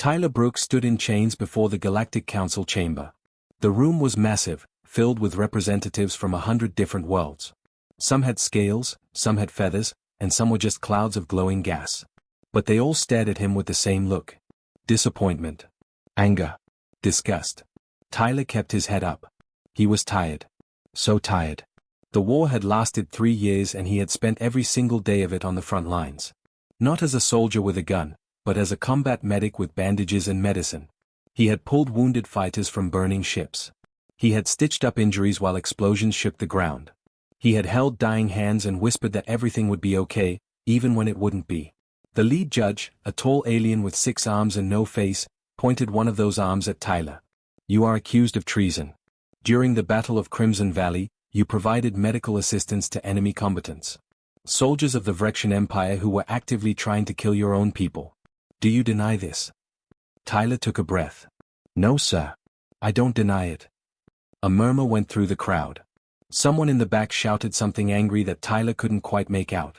Tyler Brooks stood in chains before the Galactic Council chamber. The room was massive, filled with representatives from 100 different worlds. Some had scales, some had feathers, and some were just clouds of glowing gas. But they all stared at him with the same look. Disappointment. Anger. Disgust. Tyler kept his head up. He was tired. So tired. The war had lasted 3 years and he had spent every single day of it on the front lines. Not as a soldier with a gun, but as a combat medic with bandages and medicine. He had pulled wounded fighters from burning ships. He had stitched up injuries while explosions shook the ground. He had held dying hands and whispered that everything would be okay, even when it wouldn't be. The lead judge, a tall alien with 6 arms and no face, pointed one of those arms at Tyler. You are accused of treason. During the Battle of Crimson Valley, you provided medical assistance to enemy combatants. Soldiers of the Vrexian Empire who were actively trying to kill your own people. Do you deny this? Tyler took a breath. No, sir. I don't deny it. A murmur went through the crowd. Someone in the back shouted something angry that Tyler couldn't quite make out.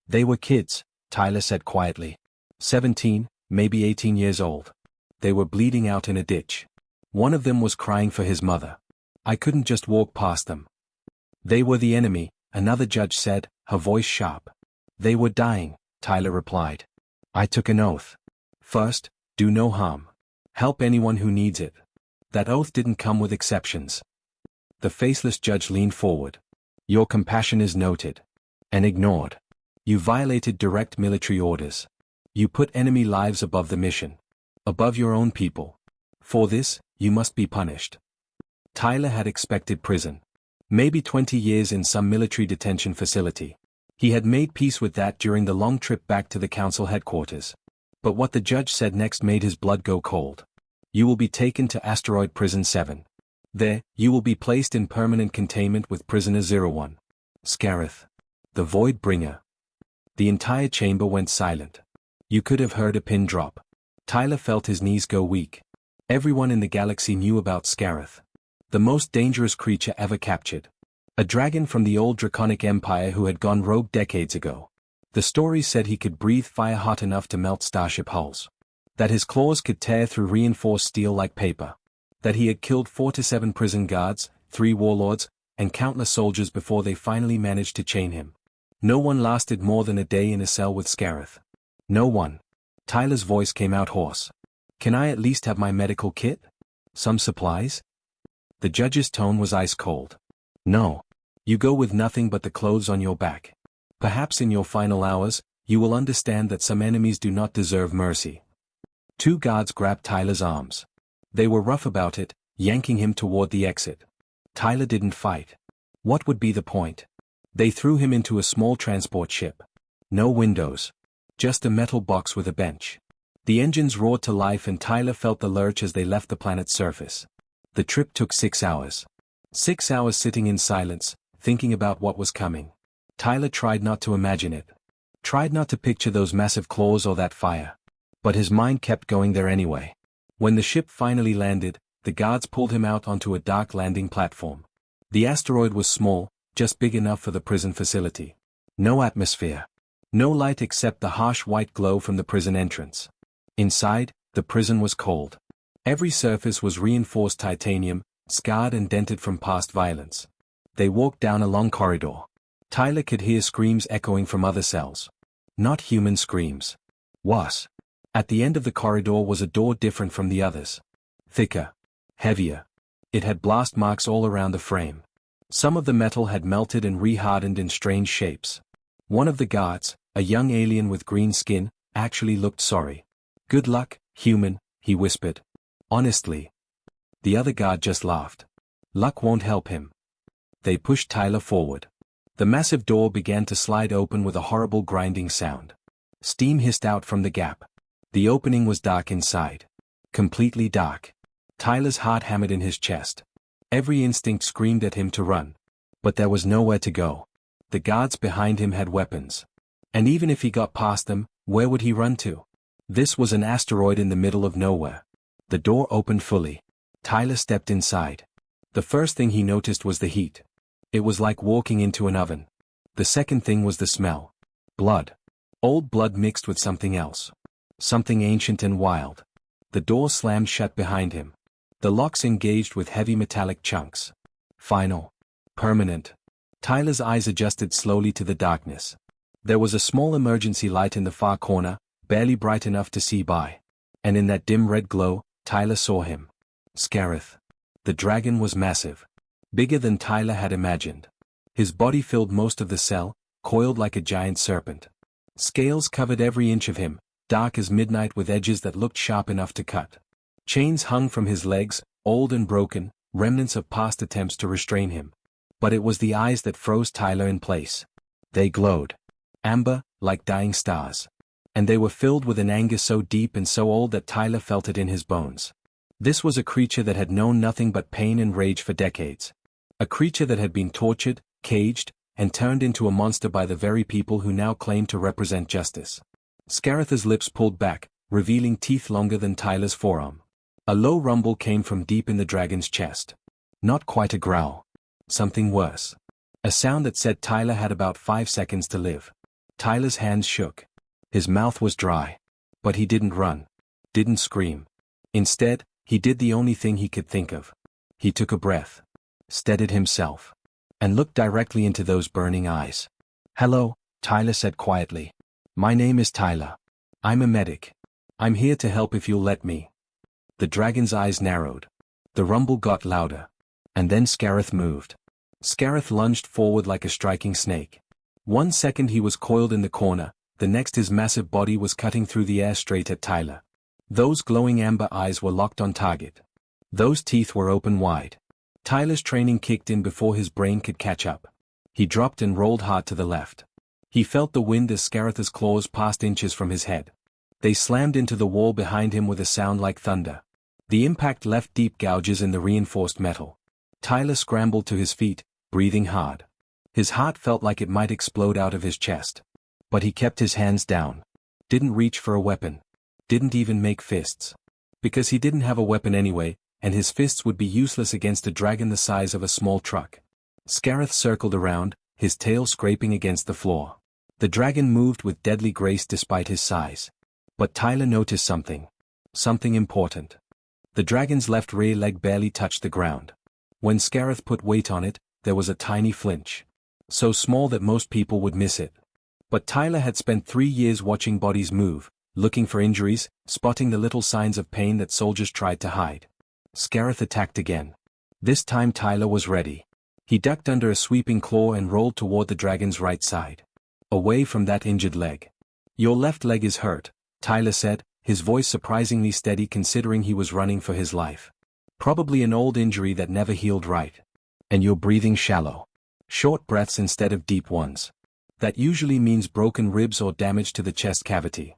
They were kids, Tyler said quietly. 17, maybe 18 years old. They were bleeding out in a ditch. One of them was crying for his mother. I couldn't just walk past them. They were the enemy, another judge said, her voice sharp. They were dying, Tyler replied. I took an oath. First, do no harm. Help anyone who needs it. That oath didn't come with exceptions. The faceless judge leaned forward. Your compassion is noted. And ignored. You violated direct military orders. You put enemy lives above the mission. Above your own people. For this, you must be punished. Tyler had expected prison. Maybe 20 years in some military detention facility. He had made peace with that during the long trip back to the council headquarters. But what the judge said next made his blood go cold. You will be taken to Asteroid Prison 7. There, you will be placed in permanent containment with Prisoner 01. Scareth. The Void Bringer. The entire chamber went silent. You could have heard a pin drop. Tyler felt his knees go weak. Everyone in the galaxy knew about Scareth. The most dangerous creature ever captured. A dragon from the old Draconic Empire who had gone rogue decades ago. The stories said he could breathe fire hot enough to melt starship hulls. That his claws could tear through reinforced steel like paper. That he had killed 4 to 7 prison guards, 3 warlords, and countless soldiers before they finally managed to chain him. No one lasted more than a day in a cell with Scareth. No one. Tyler's voice came out hoarse. Can I at least have my medical kit? Some supplies? The judge's tone was ice cold. No. You go with nothing but the clothes on your back. Perhaps in your final hours, you will understand that some enemies do not deserve mercy. 2 guards grabbed Tyler's arms. They were rough about it, yanking him toward the exit. Tyler didn't fight. What would be the point? They threw him into a small transport ship. No windows. Just a metal box with a bench. The engines roared to life and Tyler felt the lurch as they left the planet's surface. The trip took 6 hours. 6 hours sitting in silence, thinking about what was coming. Tyler tried not to imagine it. Tried not to picture those massive claws or that fire. But his mind kept going there anyway. When the ship finally landed, the guards pulled him out onto a dark landing platform. The asteroid was small, just big enough for the prison facility. No atmosphere. No light except the harsh white glow from the prison entrance. Inside, the prison was cold. Every surface was reinforced titanium, scarred and dented from past violence. They walked down a long corridor. Tyler could hear screams echoing from other cells. Not human screams. Worse. At the end of the corridor was a door different from the others. Thicker. Heavier. It had blast marks all around the frame. Some of the metal had melted and rehardened in strange shapes. One of the guards, a young alien with green skin, actually looked sorry. Good luck, human, he whispered. Honestly. The other guard just laughed. Luck won't help him. They pushed Tyler forward. The massive door began to slide open with a horrible grinding sound. Steam hissed out from the gap. The opening was dark inside. Completely dark. Tyler's heart hammered in his chest. Every instinct screamed at him to run. But there was nowhere to go. The guards behind him had weapons. And even if he got past them, where would he run to? This was an asteroid in the middle of nowhere. The door opened fully. Tyler stepped inside. The first thing he noticed was the heat. It was like walking into an oven. The second thing was the smell. Blood. Old blood mixed with something else. Something ancient and wild. The door slammed shut behind him. The locks engaged with heavy metallic chunks. Final. Permanent. Tyler's eyes adjusted slowly to the darkness. There was a small emergency light in the far corner, barely bright enough to see by. And in that dim red glow, Tyler saw him. Scarith. The dragon was massive. Bigger than Tyler had imagined. His body filled most of the cell, coiled like a giant serpent. Scales covered every inch of him, dark as midnight with edges that looked sharp enough to cut. Chains hung from his legs, old and broken, remnants of past attempts to restrain him. But it was the eyes that froze Tyler in place. They glowed. Amber, like dying stars. And they were filled with an anger so deep and so old that Tyler felt it in his bones. This was a creature that had known nothing but pain and rage for decades. A creature that had been tortured, caged, and turned into a monster by the very people who now claimed to represent justice. Scarith's lips pulled back, revealing teeth longer than Tyler's forearm. A low rumble came from deep in the dragon's chest. Not quite a growl. Something worse. A sound that said Tyler had about 5 seconds to live. Tyler's hands shook. His mouth was dry. But he didn't run. Didn't scream. Instead, he did the only thing he could think of. He took a breath. Steadied himself. And looked directly into those burning eyes. "Hello," Tyler said quietly. "My name is Tyler. I'm a medic. I'm here to help if you'll let me." The dragon's eyes narrowed. The rumble got louder. And then Scarith moved. Scarith lunged forward like a striking snake. 1 second he was coiled in the corner, the next his massive body was cutting through the air straight at Tyler. Those glowing amber eyes were locked on target. Those teeth were open wide. Tyler's training kicked in before his brain could catch up. He dropped and rolled hard to the left. He felt the wind as Scarith's claws passed inches from his head. They slammed into the wall behind him with a sound like thunder. The impact left deep gouges in the reinforced metal. Tyler scrambled to his feet, breathing hard. His heart felt like it might explode out of his chest. But he kept his hands down. Didn't reach for a weapon. Didn't even make fists. Because he didn't have a weapon anyway, and his fists would be useless against a dragon the size of a small truck. Scarith circled around, his tail scraping against the floor. The dragon moved with deadly grace despite his size. But Tyler noticed something. Something important. The dragon's left rear leg barely touched the ground. When Scarith put weight on it, there was a tiny flinch. So small that most people would miss it. But Tyler had spent 3 years watching bodies move, looking for injuries, spotting the little signs of pain that soldiers tried to hide. Scarith attacked again. This time Tyler was ready. He ducked under a sweeping claw and rolled toward the dragon's right side. Away from that injured leg. "Your left leg is hurt," Tyler said, his voice surprisingly steady considering he was running for his life. "Probably an old injury that never healed right. And you're breathing shallow. Short breaths instead of deep ones. That usually means broken ribs or damage to the chest cavity."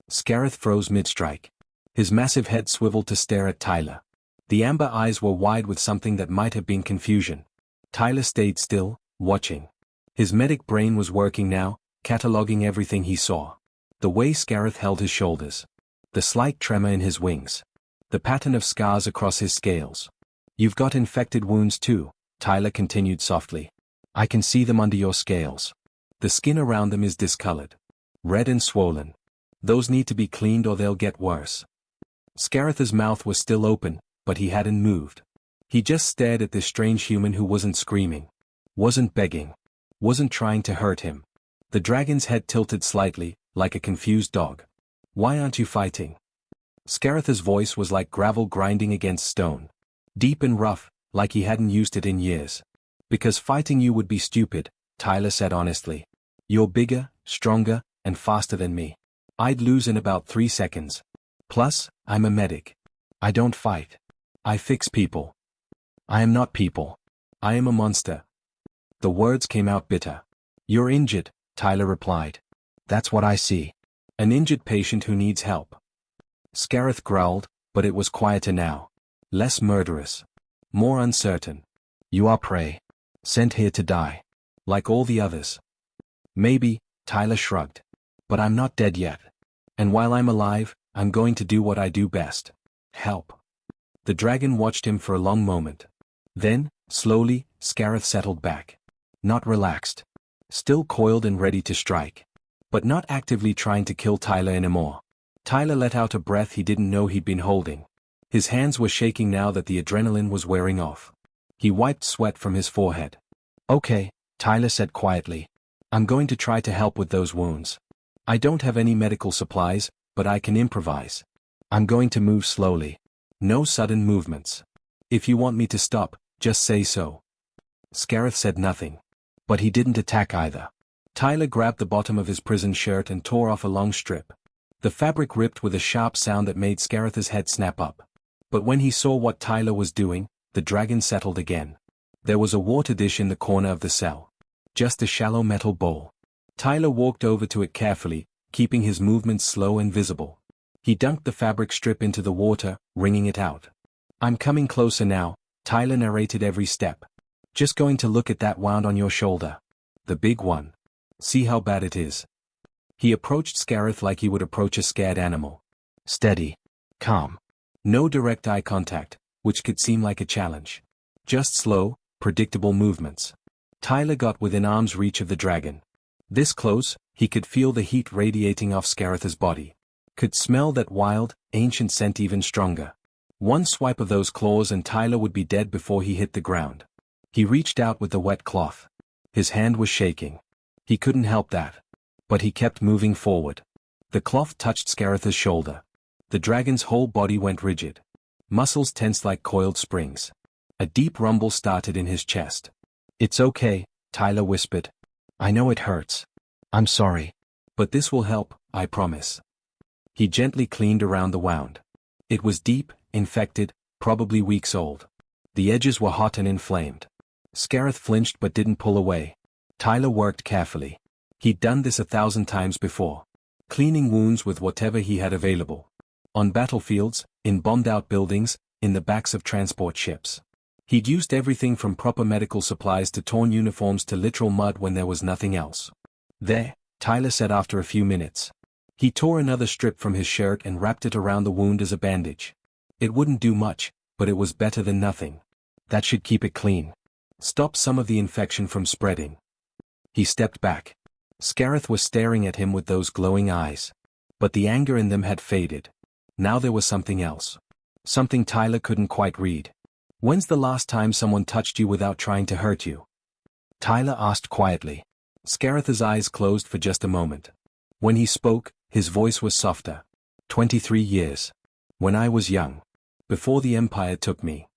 Scarith froze mid-strike. His massive head swiveled to stare at Tyler. The amber eyes were wide with something that might have been confusion. Tyler stayed still, watching. His medic brain was working now, cataloging everything he saw. The way Scarith held his shoulders. The slight tremor in his wings. The pattern of scars across his scales. "You've got infected wounds too," Tyler continued softly. "I can see them under your scales. The skin around them is discolored. Red and swollen. Those need to be cleaned or they'll get worse." Scarith's mouth was still open, but he hadn't moved. He just stared at this strange human who wasn't screaming. Wasn't begging. Wasn't trying to hurt him. The dragon's head tilted slightly, like a confused dog. "Why aren't you fighting?" Scarith's voice was like gravel grinding against stone. Deep and rough, like he hadn't used it in years. "Because fighting you would be stupid," Tyler said honestly. "You're bigger, stronger, and faster than me. I'd lose in about 3 seconds. Plus, I'm a medic. I don't fight. I fix people. I am not people. I am a monster." The words came out bitter. "You're injured," Tyler replied. "That's what I see. An injured patient who needs help." Scarith growled, but it was quieter now. Less murderous. More uncertain. "You are prey. Sent here to die. Like all the others." "Maybe," Tyler shrugged. "But I'm not dead yet. And while I'm alive, I'm going to do what I do best. Help." The dragon watched him for a long moment. Then, slowly, Scarith settled back. Not relaxed. Still coiled and ready to strike. But not actively trying to kill Tyler anymore. Tyler let out a breath he didn't know he'd been holding. His hands were shaking now that the adrenaline was wearing off. He wiped sweat from his forehead. "Okay," Tyler said quietly. "I'm going to try to help with those wounds. I don't have any medical supplies, but I can improvise. I'm going to move slowly. No sudden movements. If you want me to stop, just say so." Scareth said nothing. But he didn't attack either. Tyler grabbed the bottom of his prison shirt and tore off a long strip. The fabric ripped with a sharp sound that made Scareth's head snap up. But when he saw what Tyler was doing, the dragon settled again. There was a water dish in the corner of the cell. Just a shallow metal bowl. Tyler walked over to it carefully, keeping his movements slow and visible. He dunked the fabric strip into the water, wringing it out. "I'm coming closer now," Tyler narrated every step. "Just going to look at that wound on your shoulder. The big one. See how bad it is." He approached Scareth like he would approach a scared animal. Steady. Calm. No direct eye contact, which could seem like a challenge. Just slow, predictable movements. Tyler got within arm's reach of the dragon. This close, he could feel the heat radiating off Scareth's body. Could smell that wild, ancient scent even stronger. One swipe of those claws and Tyler would be dead before he hit the ground. He reached out with the wet cloth. His hand was shaking. He couldn't help that. But he kept moving forward. The cloth touched Scareth's shoulder. The dragon's whole body went rigid. Muscles tensed like coiled springs. A deep rumble started in his chest. "It's okay," Tyler whispered. "I know it hurts. I'm sorry. But this will help, I promise." He gently cleaned around the wound. It was deep, infected, probably weeks old. The edges were hot and inflamed. Scareth flinched but didn't pull away. Tyler worked carefully. He'd done this 1,000 times before. Cleaning wounds with whatever he had available. On battlefields, in bombed-out buildings, in the backs of transport ships. He'd used everything from proper medical supplies to torn uniforms to literal mud when there was nothing else. "There," Tyler said after a few minutes. He tore another strip from his shirt and wrapped it around the wound as a bandage. It wouldn't do much, but it was better than nothing. That should keep it clean. Stop some of the infection from spreading. He stepped back. Scareth was staring at him with those glowing eyes. But the anger in them had faded. Now there was something else. Something Tyler couldn't quite read. "When's the last time someone touched you without trying to hurt you?" Tyler asked quietly. Scareth's eyes closed for just a moment. When he spoke, his voice was softer. 23 years. When I was young. Before the Empire took me."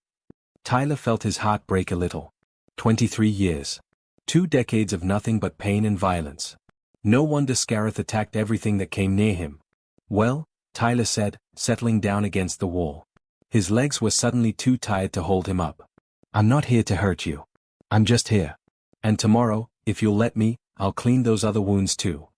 Tyler felt his heart break a little. 23 years. 2 decades of nothing but pain and violence. No wonder Scareth attacked everything that came near him. "Well," Tyler said, settling down against the wall. His legs were suddenly too tired to hold him up. "I'm not here to hurt you. I'm just here. And tomorrow, if you'll let me, I'll clean those other wounds too."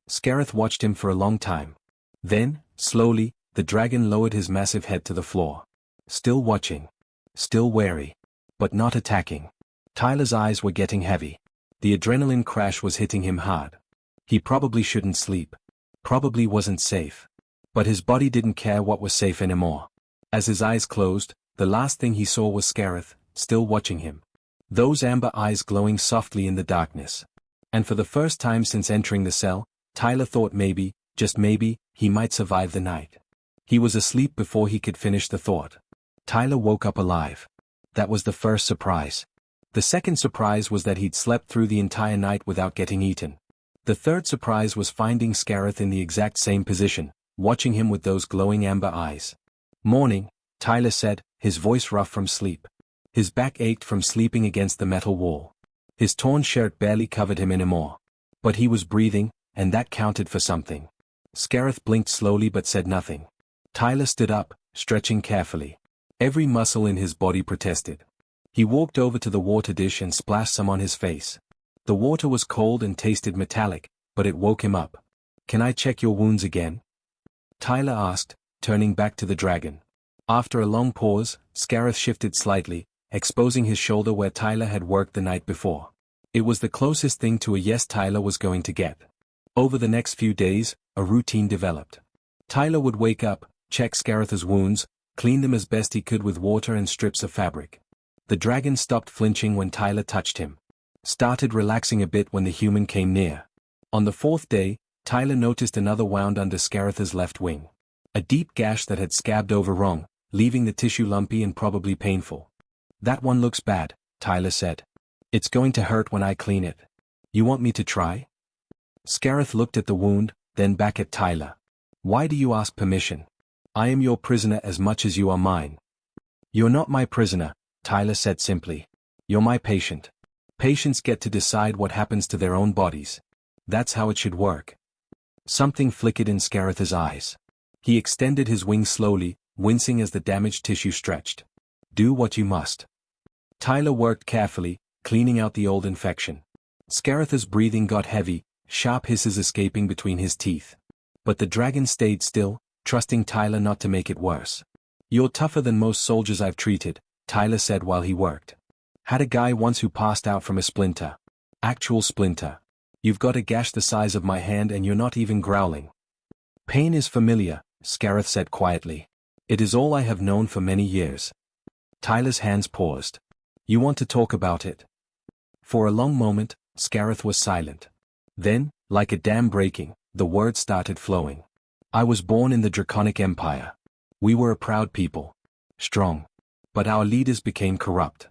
Scareth watched him for a long time. Then, slowly, the dragon lowered his massive head to the floor. Still watching. Still wary. But not attacking. Tyler's eyes were getting heavy. The adrenaline crash was hitting him hard. He probably shouldn't sleep. Probably wasn't safe. But his body didn't care what was safe anymore. As his eyes closed, the last thing he saw was Scareth, still watching him. Those amber eyes glowing softly in the darkness. And for the first time since entering the cell, Tyler thought maybe, just maybe, he might survive the night. He was asleep before he could finish the thought. Tyler woke up alive. That was the first surprise. The second surprise was that he'd slept through the entire night without getting eaten. The third surprise was finding Scareth in the exact same position, watching him with those glowing amber eyes. "Morning," Tyler said, his voice rough from sleep. His back ached from sleeping against the metal wall. His torn shirt barely covered him anymore. But he was breathing, and that counted for something. Scareth blinked slowly but said nothing. Tyler stood up, stretching carefully. Every muscle in his body protested. He walked over to the water dish and splashed some on his face. The water was cold and tasted metallic, but it woke him up. "Can I check your wounds again?" Tyler asked, turning back to the dragon. After a long pause, Scareth shifted slightly, exposing his shoulder where Tyler had worked the night before. It was the closest thing to a yes Tyler was going to get. Over the next few days, a routine developed. Tyler would wake up, check Scareth's wounds, clean them as best he could with water and strips of fabric. The dragon stopped flinching when Tyler touched him. Started relaxing a bit when the human came near. On the 4th day, Tyler noticed another wound under Scaratha's left wing. A deep gash that had scabbed over wrong, leaving the tissue lumpy and probably painful. That one looks bad, Tyler said. It's going to hurt when I clean it. You want me to try? Scarath looked at the wound, then back at Tyler. Why do you ask permission? I am your prisoner as much as you are mine. You're not my prisoner, Tyler said simply. You're my patient. Patients get to decide what happens to their own bodies. That's how it should work. Something flickered in Scaratha's eyes. He extended his wing slowly, wincing as the damaged tissue stretched. Do what you must. Tyler worked carefully, cleaning out the old infection. Scaratha's breathing got heavy, sharp hisses escaping between his teeth. But the dragon stayed still, trusting Tyler not to make it worse. You're tougher than most soldiers I've treated, Tyler said while he worked. Had a guy once who passed out from a splinter. Actual splinter. You've got a gash the size of my hand and you're not even growling. Pain is familiar, Scarath said quietly. It is all I have known for many years. Tyler's hands paused. You want to talk about it? For a long moment, Scarath was silent. Then, like a dam breaking, the words started flowing. I was born in the Draconic Empire. We were a proud people. Strong. But our leaders became corrupt.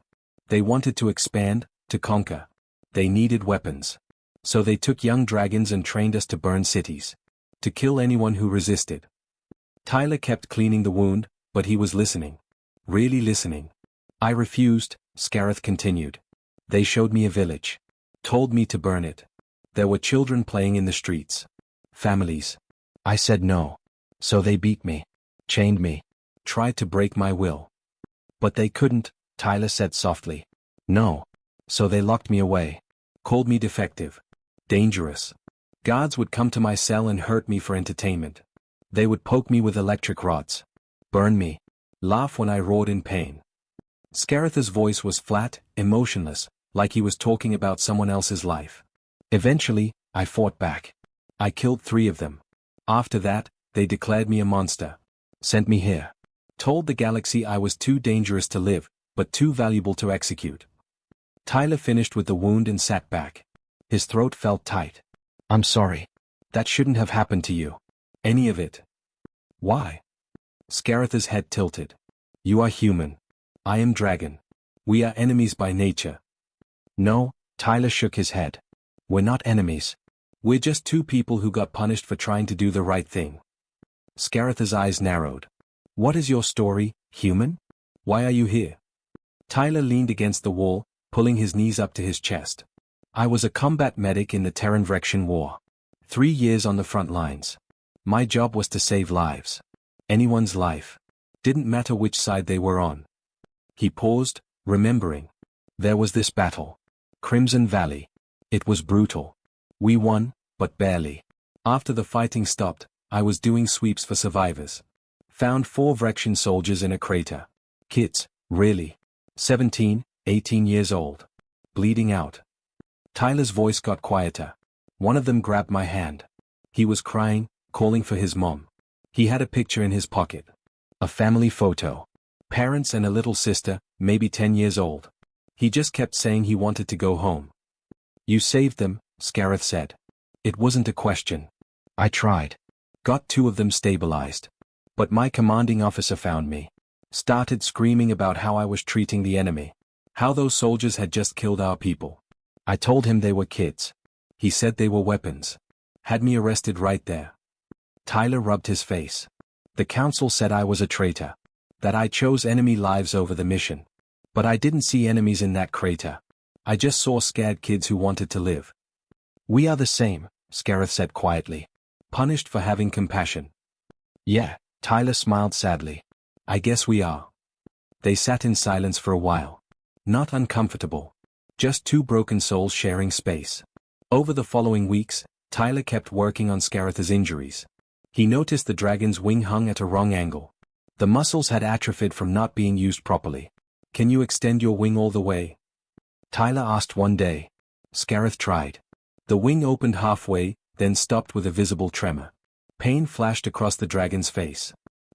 They wanted to expand, to conquer. They needed weapons. So they took young dragons and trained us to burn cities. To kill anyone who resisted. Tyler kept cleaning the wound, but he was listening. Really listening. I refused, Scarath continued. They showed me a village. Told me to burn it. There were children playing in the streets. Families. I said no. So they beat me. Chained me. Tried to break my will. But they couldn't, Tyler said softly. No. So they locked me away. Called me defective. Dangerous. Guards would come to my cell and hurt me for entertainment. They would poke me with electric rods. Burn me. Laugh when I roared in pain. Scaratha's voice was flat, emotionless, like he was talking about someone else's life. Eventually, I fought back. I killed 3 of them. After that, they declared me a monster. Sent me here. Told the galaxy I was too dangerous to live, but too valuable to execute. Tyler finished with the wound and sat back. His throat felt tight. I'm sorry. That shouldn't have happened to you. Any of it. Why? Scaratha's head tilted. You are human. I am dragon. We are enemies by nature. No, Tyler shook his head. We're not enemies. We're just 2 people who got punished for trying to do the right thing. Scaratha's eyes narrowed. What is your story, human? Why are you here? Tyler leaned against the wall, pulling his knees up to his chest. I was a combat medic in the Terran-Vrexian War. 3 years on the front lines. My job was to save lives. Anyone's life. Didn't matter which side they were on. He paused, remembering. There was this battle. Crimson Valley. It was brutal. We won, but barely. After the fighting stopped, I was doing sweeps for survivors. Found 4 Vrexian soldiers in a crater. Kids, really. 17, 18 years old. Bleeding out. Tyler's voice got quieter. One of them grabbed my hand. He was crying, calling for his mom. He had a picture in his pocket. A family photo. Parents and a little sister, maybe 10 years old. He just kept saying he wanted to go home. You saved them, Scarath said. It wasn't a question. I tried. Got 2 of them stabilized. But my commanding officer found me. Started screaming about how I was treating the enemy. How those soldiers had just killed our people. I told him they were kids. He said they were weapons. Had me arrested right there. Tyler rubbed his face. The council said I was a traitor. That I chose enemy lives over the mission. But I didn't see enemies in that crater. I just saw scared kids who wanted to live. We are the same, Scarath said quietly. Punished for having compassion. Yeah, Tyler smiled sadly. I guess we are. They sat in silence for a while. Not uncomfortable. Just 2 broken souls sharing space. Over the following weeks, Tyler kept working on Scaratha's injuries. He noticed the dragon's wing hung at a wrong angle. The muscles had atrophied from not being used properly. Can you extend your wing all the way? Tyler asked one day. Scarath tried. The wing opened halfway, then stopped with a visible tremor. Pain flashed across the dragon's face.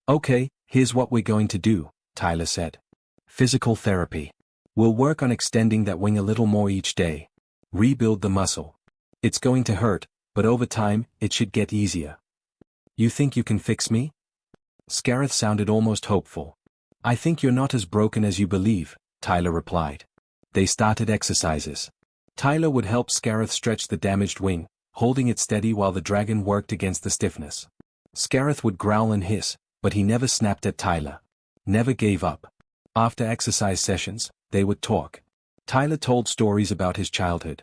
Okay, here's what we're going to do, Tyler said. Physical therapy. We'll work on extending that wing a little more each day. Rebuild the muscle. It's going to hurt, but over time, it should get easier. You think you can fix me? Scareth sounded almost hopeful. I think you're not as broken as you believe, Tyler replied. They started exercises. Tyler would help Scareth stretch the damaged wing, holding it steady while the dragon worked against the stiffness. Scareth would growl and hiss, but he never snapped at Tyler. Never gave up. After exercise sessions, they would talk. Tyler told stories about his childhood.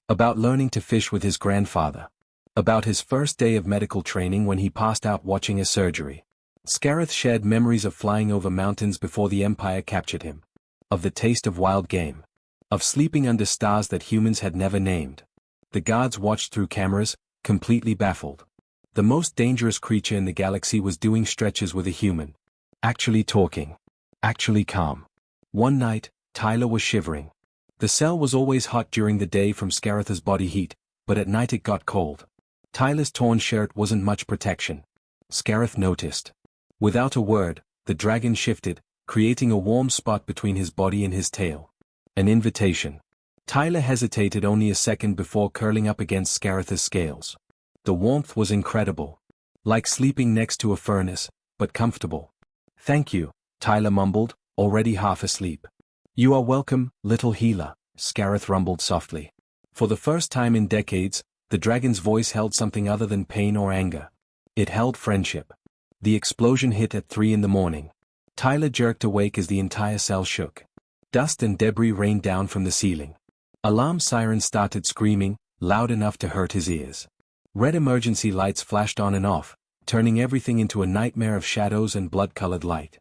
About learning to fish with his grandfather. About his first day of medical training when he passed out watching a surgery. Scareth shared memories of flying over mountains before the Empire captured him. Of the taste of wild game. Of sleeping under stars that humans had never named. The guards watched through cameras, completely baffled. The most dangerous creature in the galaxy was doing stretches with a human. Actually talking. Actually calm. One night, Tyler was shivering. The cell was always hot during the day from Scareth's body heat, but at night it got cold. Tyler's torn shirt wasn't much protection. Scareth noticed. Without a word, the dragon shifted, creating a warm spot between his body and his tail. An invitation. Tyler hesitated only a second before curling up against Scareth's scales. The warmth was incredible. Like sleeping next to a furnace, but comfortable. Thank you, Tyler mumbled, already half asleep. You are welcome, little healer, Scareth rumbled softly. For the first time in decades, the dragon's voice held something other than pain or anger. It held friendship. The explosion hit at 3 a.m. Tyler jerked awake as the entire cell shook. Dust and debris rained down from the ceiling. Alarm sirens started screaming, loud enough to hurt his ears. Red emergency lights flashed on and off, turning everything into a nightmare of shadows and blood-colored light.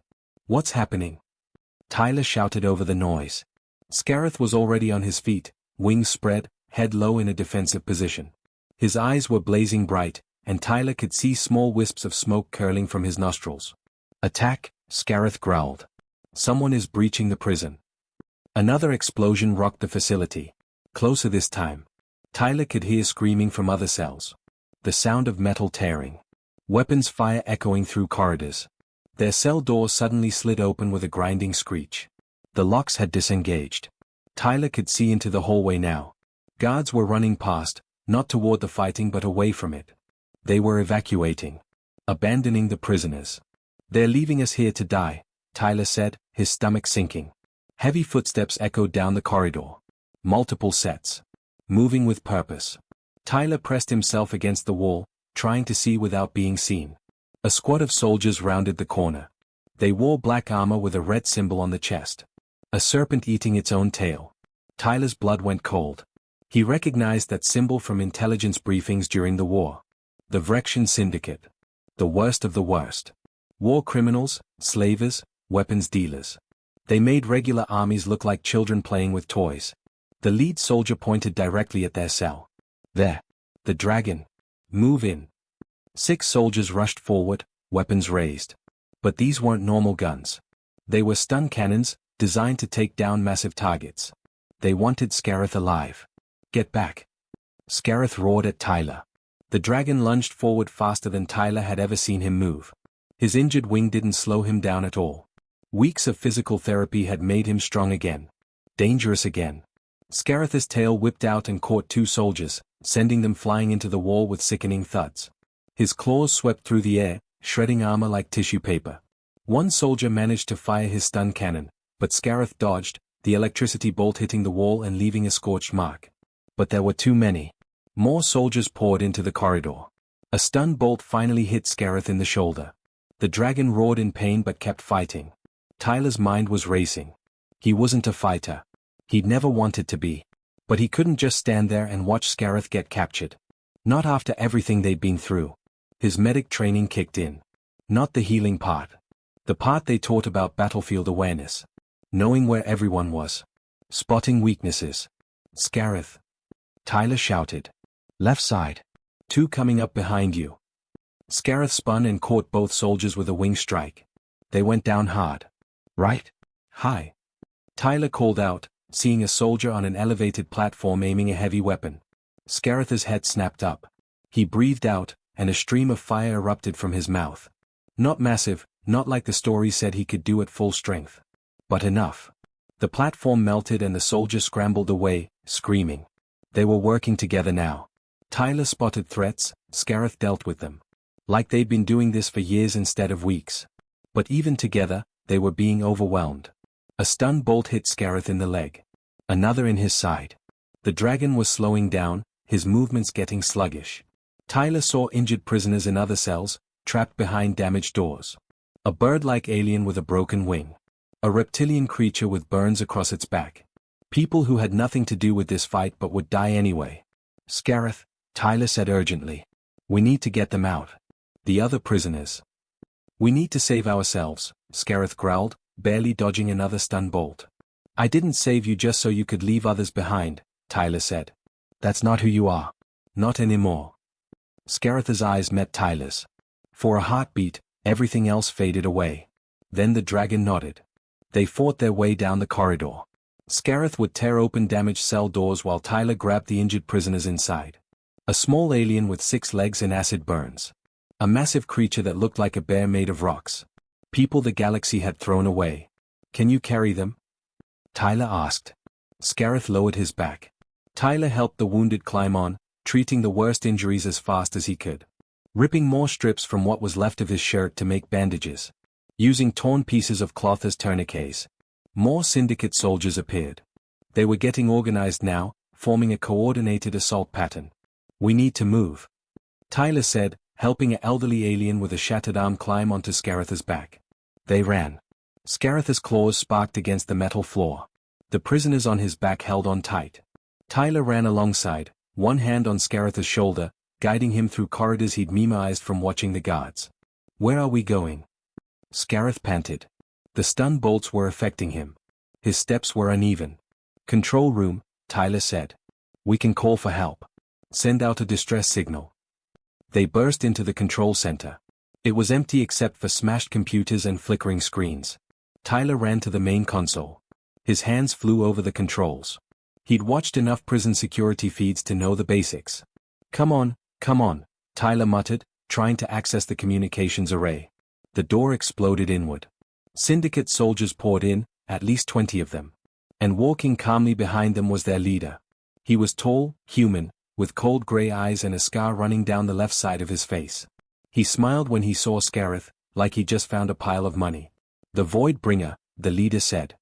What's happening? Tyler shouted over the noise. Scareth was already on his feet, wings spread, head low in a defensive position. His eyes were blazing bright, and Tyler could see small wisps of smoke curling from his nostrils. Attack, Scareth growled. Someone is breaching the prison. Another explosion rocked the facility. Closer this time. Tyler could hear screaming from other cells. The sound of metal tearing. Weapons fire echoing through corridors. Their cell door suddenly slid open with a grinding screech. The locks had disengaged. Tyler could see into the hallway now. Guards were running past, not toward the fighting but away from it. They were evacuating. Abandoning the prisoners. They're leaving us here to die, Tyler said, his stomach sinking. Heavy footsteps echoed down the corridor. Multiple sets. Moving with purpose. Tyler pressed himself against the wall, trying to see without being seen. A squad of soldiers rounded the corner. They wore black armor with a red symbol on the chest. A serpent eating its own tail. Tyler's blood went cold. He recognized that symbol from intelligence briefings during the war. The Vrexian Syndicate. The worst of the worst. War criminals, slavers, weapons dealers. They made regular armies look like children playing with toys. The lead soldier pointed directly at their cell. There. The dragon. Move in. 6 soldiers rushed forward, weapons raised. But these weren't normal guns. They were stun cannons, designed to take down massive targets. They wanted Scareth alive. Get back. Scareth roared at Tyler. The dragon lunged forward faster than Tyler had ever seen him move. His injured wing didn't slow him down at all. Weeks of physical therapy had made him strong again. Dangerous again. Scareth's tail whipped out and caught 2 soldiers, sending them flying into the wall with sickening thuds. His claws swept through the air, shredding armor like tissue paper. One soldier managed to fire his stun cannon, but Scareth dodged, the electricity bolt hitting the wall and leaving a scorched mark. But there were too many. More soldiers poured into the corridor. A stun bolt finally hit Scareth in the shoulder. The dragon roared in pain but kept fighting. Tyler's mind was racing. He wasn't a fighter. He'd never wanted to be. But he couldn't just stand there and watch Scareth get captured. Not after everything they'd been through. His medic training kicked in. Not the healing part. The part they taught about battlefield awareness. Knowing where everyone was. Spotting weaknesses. Scareth. Tyler shouted. Left side. 2 coming up behind you. Scareth spun and caught both soldiers with a wing strike. They went down hard. Right? Hi. Tyler called out, seeing a soldier on an elevated platform aiming a heavy weapon. Scareth's head snapped up. He breathed out, and a stream of fire erupted from his mouth. Not massive, not like the story said he could do at full strength. But enough. The platform melted and the soldier scrambled away, screaming. They were working together now. Tyler spotted threats, Scareth dealt with them. Like they'd been doing this for years instead of weeks. But even together, they were being overwhelmed. A stun bolt hit Scareth in the leg. Another in his side. The dragon was slowing down, his movements getting sluggish. Tyler saw injured prisoners in other cells, trapped behind damaged doors. A bird-like alien with a broken wing. A reptilian creature with burns across its back. People who had nothing to do with this fight but would die anyway. Scareth, Tyler said urgently. We need to get them out. The other prisoners. We need to save ourselves, Scareth growled, barely dodging another stun bolt. I didn't save you just so you could leave others behind, Tyler said. That's not who you are. Not anymore. Scareth's eyes met Tyler's. For a heartbeat, everything else faded away. Then the dragon nodded. They fought their way down the corridor. Scareth would tear open damaged cell doors while Tyler grabbed the injured prisoners inside. A small alien with 6 legs and acid burns. A massive creature that looked like a bear made of rocks. People the galaxy had thrown away. Can you carry them? Tyler asked. Scareth lowered his back. Tyler helped the wounded climb on, treating the worst injuries as fast as he could. Ripping more strips from what was left of his shirt to make bandages. Using torn pieces of cloth as tourniquets. More syndicate soldiers appeared. They were getting organized now, forming a coordinated assault pattern. We need to move. Tyler said, helping an elderly alien with a shattered arm climb onto Scareth's back. They ran. Scareth's claws sparked against the metal floor. The prisoners on his back held on tight. Tyler ran alongside, one hand on Scareth's shoulder, guiding him through corridors he'd memorized from watching the guards. Where are we going? Scareth panted. The stun bolts were affecting him. His steps were uneven. Control room, Tyler said. We can call for help. Send out a distress signal. They burst into the control center. It was empty except for smashed computers and flickering screens. Tyler ran to the main console. His hands flew over the controls. He'd watched enough prison security feeds to know the basics. Come on, Tyler muttered, trying to access the communications array. The door exploded inward. Syndicate soldiers poured in, at least 20 of them. And walking calmly behind them was their leader. He was tall, human, with cold gray eyes and a scar running down the left side of his face. He smiled when he saw Scareth, like he just found a pile of money. The Voidbringer, the leader said.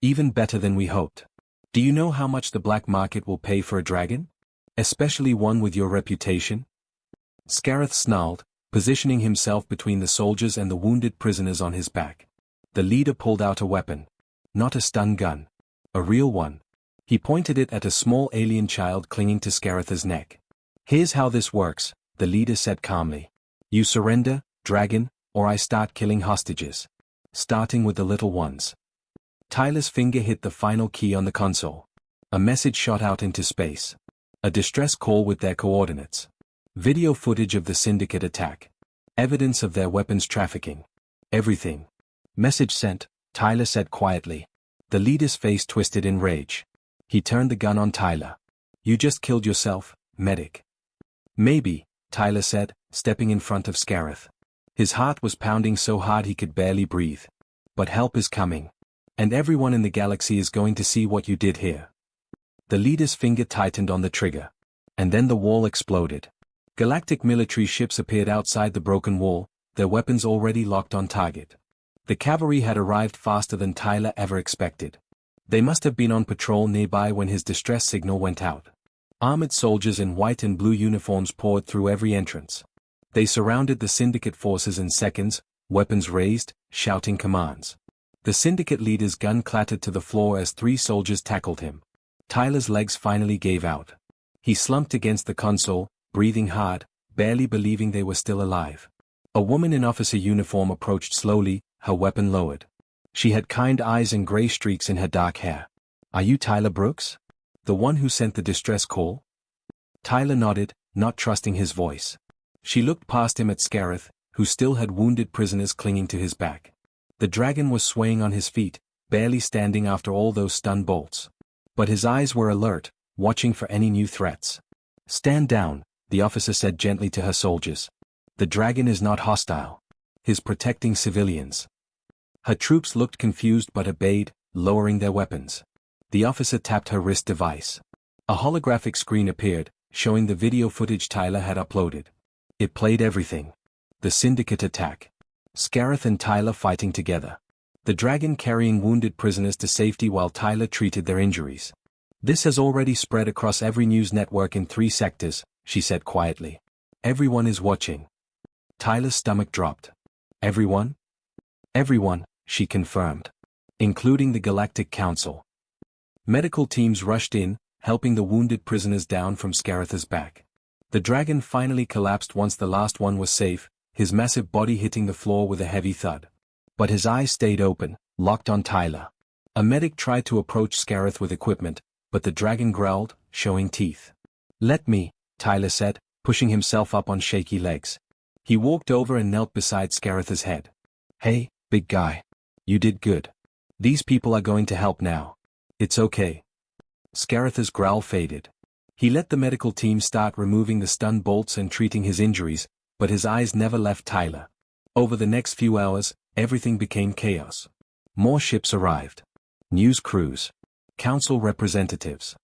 Even better than we hoped. Do you know how much the black market will pay for a dragon? Especially one with your reputation? Scareth snarled, positioning himself between the soldiers and the wounded prisoners on his back. The leader pulled out a weapon. Not a stun gun. A real one. He pointed it at a small alien child clinging to Scareth's neck. Here's how this works, the leader said calmly. You surrender, dragon, or I start killing hostages. Starting with the little ones. Tyler's finger hit the final key on the console. A message shot out into space. A distress call with their coordinates. Video footage of the syndicate attack. Evidence of their weapons trafficking. Everything. Message sent, Tyler said quietly. The leader's face twisted in rage. He turned the gun on Tyler. You just killed yourself, medic. Maybe, Tyler said, stepping in front of Scareth. His heart was pounding so hard he could barely breathe. But help is coming. And everyone in the galaxy is going to see what you did here. The leader's finger tightened on the trigger. And then the wall exploded. Galactic military ships appeared outside the broken wall, their weapons already locked on target. The cavalry had arrived faster than Tyler ever expected. They must have been on patrol nearby when his distress signal went out. Armored soldiers in white and blue uniforms poured through every entrance. They surrounded the syndicate forces in seconds, weapons raised, shouting commands. The syndicate leader's gun clattered to the floor as 3 soldiers tackled him. Tyler's legs finally gave out. He slumped against the console, breathing hard, barely believing they were still alive. A woman in officer uniform approached slowly, her weapon lowered. She had kind eyes and gray streaks in her dark hair. Are you Tyler Brooks? The one who sent the distress call? Tyler nodded, not trusting his voice. She looked past him at Scareth, who still had wounded prisoners clinging to his back. The dragon was swaying on his feet, barely standing after all those stun bolts. But his eyes were alert, watching for any new threats. Stand down, the officer said gently to her soldiers. The dragon is not hostile. He's protecting civilians. Her troops looked confused but obeyed, lowering their weapons. The officer tapped her wrist device. A holographic screen appeared, showing the video footage Tyler had uploaded. It played everything. The Syndicate attack. Scareth and Tyler fighting together. The dragon carrying wounded prisoners to safety while Tyler treated their injuries. This has already spread across every news network in 3 sectors, she said quietly. Everyone is watching. Tyler's stomach dropped. Everyone? Everyone, she confirmed. Including the Galactic Council. Medical teams rushed in, helping the wounded prisoners down from Scareth's back. The dragon finally collapsed once the last one was safe, his massive body hitting the floor with a heavy thud. But his eyes stayed open, locked on Tyler. A medic tried to approach Scareth with equipment, but the dragon growled, showing teeth. Let me, Tyler said, pushing himself up on shaky legs. He walked over and knelt beside Scareth's head. Hey, big guy. You did good. These people are going to help now. It's okay. Scareth's growl faded. He let the medical team start removing the stun bolts and treating his injuries, but his eyes never left Tyler. Over the next few hours, everything became chaos. More ships arrived. News crews. Council representatives.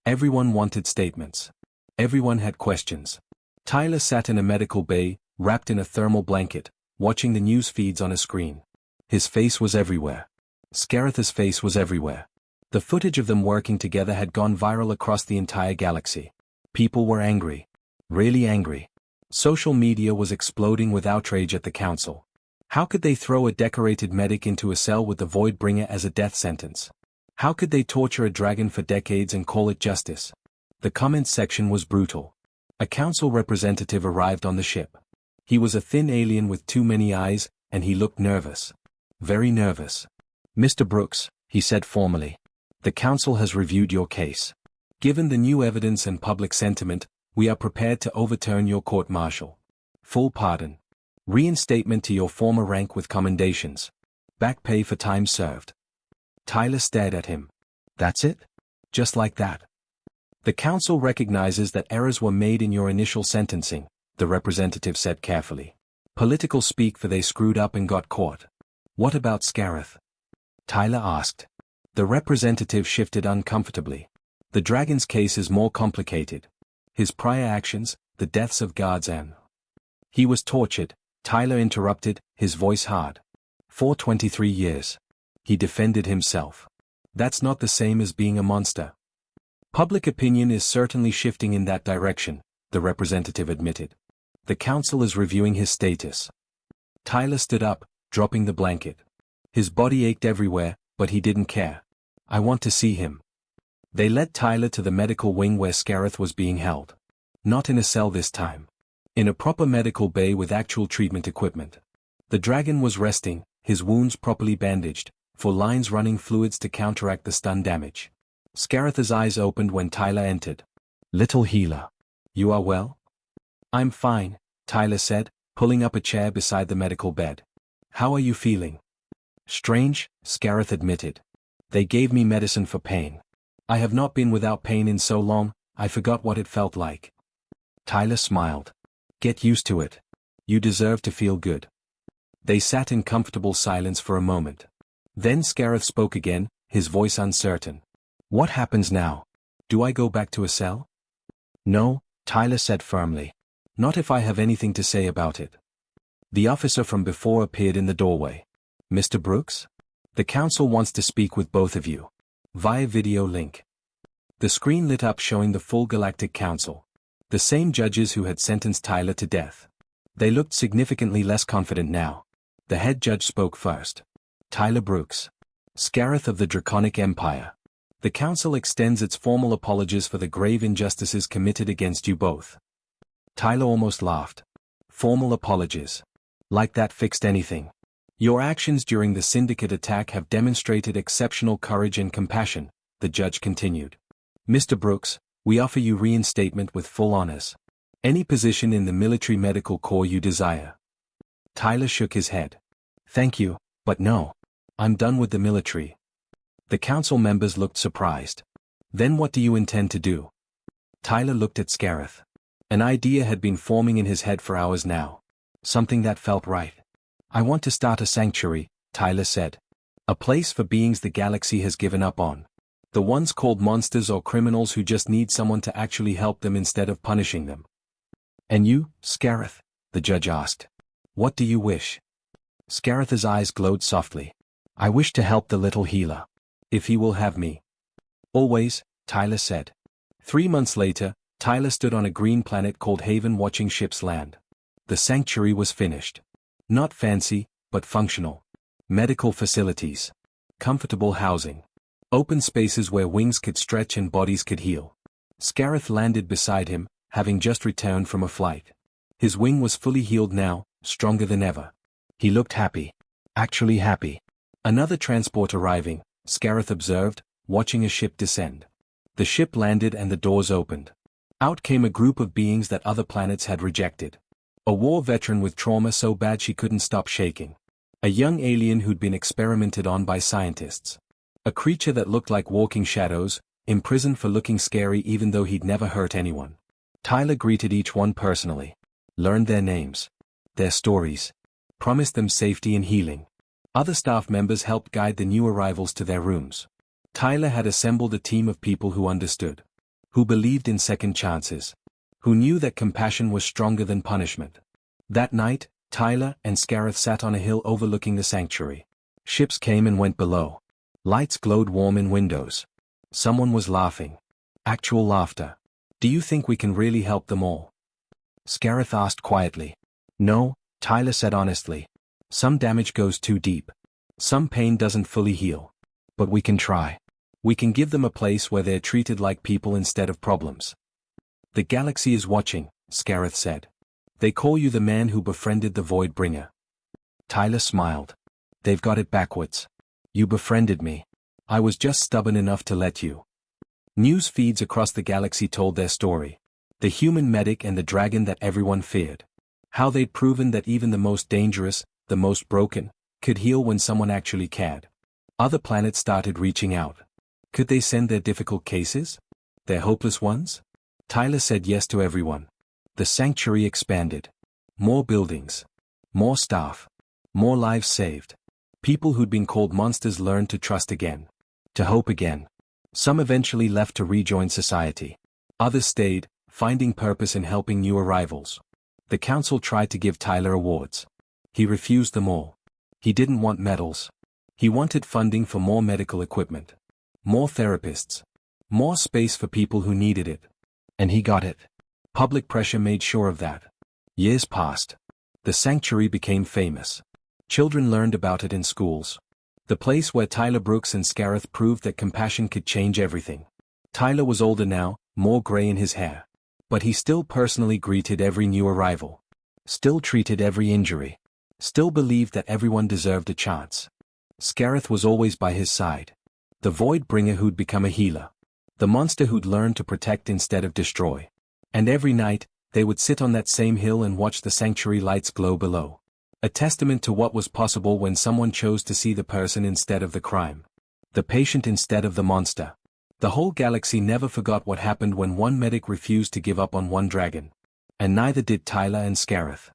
Everyone wanted statements. Everyone had questions. Tyler sat in a medical bay, wrapped in a thermal blanket, watching the news feeds on a screen. His face was everywhere. Scareth's face was everywhere. The footage of them working together had gone viral across the entire galaxy. People were angry. Really angry. Social media was exploding with outrage at the council. How could they throw a decorated medic into a cell with the Voidbringer as a death sentence? How could they torture a dragon for decades and call it justice? The comments section was brutal. A council representative arrived on the ship. He was a thin alien with too many eyes, and he looked nervous. Very nervous. Mr. Brooks, he said formally. The council has reviewed your case. Given the new evidence and public sentiment, we are prepared to overturn your court-martial. Full pardon. Reinstatement to your former rank with commendations. Back pay for time served. Tyler stared at him. That's it? Just like that? The council recognizes that errors were made in your initial sentencing, the representative said carefully. Political speak for they screwed up and got caught. What about Scareth? Tyler asked. The representative shifted uncomfortably. The dragon's case is more complicated. His prior actions, the deaths of guards and... He was tortured, Tyler interrupted, his voice hard. For 23 years. He defended himself. That's not the same as being a monster. Public opinion is certainly shifting in that direction, the representative admitted. The council is reviewing his status. Tyler stood up, dropping the blanket. His body ached everywhere, but he didn't care. I want to see him. They led Tyler to the medical wing where Scareth was being held. Not in a cell this time. In a proper medical bay with actual treatment equipment. The dragon was resting, his wounds properly bandaged, for lines running fluids to counteract the stun damage. Scareth's eyes opened when Tyler entered. Little healer. You are well? I'm fine, Tyler said, pulling up a chair beside the medical bed. How are you feeling? Strange, Scareth admitted. They gave me medicine for pain. I have not been without pain in so long, I forgot what it felt like. Tyler smiled. Get used to it. You deserve to feel good. They sat in comfortable silence for a moment. Then Scareth spoke again, his voice uncertain. What happens now? Do I go back to a cell? No, Tyler said firmly. Not if I have anything to say about it. The officer from before appeared in the doorway. Mr. Brooks? The council wants to speak with both of you. Via video link. The screen lit up showing the full Galactic Council. The same judges who had sentenced Tyler to death. They looked significantly less confident now. The head judge spoke first. Tyler Brooks. Scareth of the Draconic Empire. The council extends its formal apologies for the grave injustices committed against you both. Tyler almost laughed. Formal apologies. Like that fixed anything. Your actions during the Syndicate attack have demonstrated exceptional courage and compassion, the judge continued. Mr. Brooks, we offer you reinstatement with full honors. Any position in the military medical corps you desire. Tyler shook his head. Thank you, but no. I'm done with the military. The council members looked surprised. Then what do you intend to do? Tyler looked at Scareth. An idea had been forming in his head for hours now. Something that felt right. I want to start a sanctuary, Tyler said. A place for beings the galaxy has given up on. The ones called monsters or criminals who just need someone to actually help them instead of punishing them. And you, Scareth? The judge asked. What do you wish? Scareth's eyes glowed softly. I wish to help the little healer. If he will have me. Always, Tyler said. 3 months later, Tyler stood on a green planet called Haven watching ships land. The sanctuary was finished. Not fancy, but functional. Medical facilities. Comfortable housing. Open spaces where wings could stretch and bodies could heal. Scareth landed beside him, having just returned from a flight. His wing was fully healed now, stronger than ever. He looked happy. Actually happy. Another transport arriving, Scareth observed, watching a ship descend. The ship landed and the doors opened. Out came a group of beings that other planets had rejected. A war veteran with trauma so bad she couldn't stop shaking. A young alien who'd been experimented on by scientists. A creature that looked like walking shadows, imprisoned for looking scary even though he'd never hurt anyone. Tyler greeted each one personally. Learned their names. Their stories. Promised them safety and healing. Other staff members helped guide the new arrivals to their rooms. Tyler had assembled a team of people who understood. Who believed in second chances. Who knew that compassion was stronger than punishment. That night, Tyler and Scareth sat on a hill overlooking the sanctuary. Ships came and went below. Lights glowed warm in windows. Someone was laughing. Actual laughter. Do you think we can really help them all? Scareth asked quietly. No, Tyler said honestly. Some damage goes too deep. Some pain doesn't fully heal. But we can try. We can give them a place where they're treated like people instead of problems. The galaxy is watching, Scareth said. They call you the man who befriended the Void Bringer. Tyler smiled. They've got it backwards. You befriended me. I was just stubborn enough to let you. News feeds across the galaxy told their story. The human medic and the dragon that everyone feared. How they'd proven that even the most dangerous, the most broken, could heal when someone actually cared. Other planets started reaching out. Could they send their difficult cases? Their hopeless ones? Tyler said yes to everyone. The sanctuary expanded. More buildings. More staff. More lives saved. People who'd been called monsters learned to trust again. To hope again. Some eventually left to rejoin society. Others stayed, finding purpose in helping new arrivals. The council tried to give Tyler awards. He refused them all. He didn't want medals. He wanted funding for more medical equipment. More therapists. More space for people who needed it. And he got it. Public pressure made sure of that. Years passed. The sanctuary became famous. Children learned about it in schools. The place where Tyler Brooks and Scareth proved that compassion could change everything. Tyler was older now, more gray in his hair. But he still personally greeted every new arrival. Still treated every injury. Still believed that everyone deserved a chance. Scareth was always by his side. The Void Bringer who'd become a healer. The monster who'd learned to protect instead of destroy. And every night, they would sit on that same hill and watch the sanctuary lights glow below. A testament to what was possible when someone chose to see the person instead of the crime. The patient instead of the monster. The whole galaxy never forgot what happened when one medic refused to give up on one dragon. And neither did Tyler and Scareth.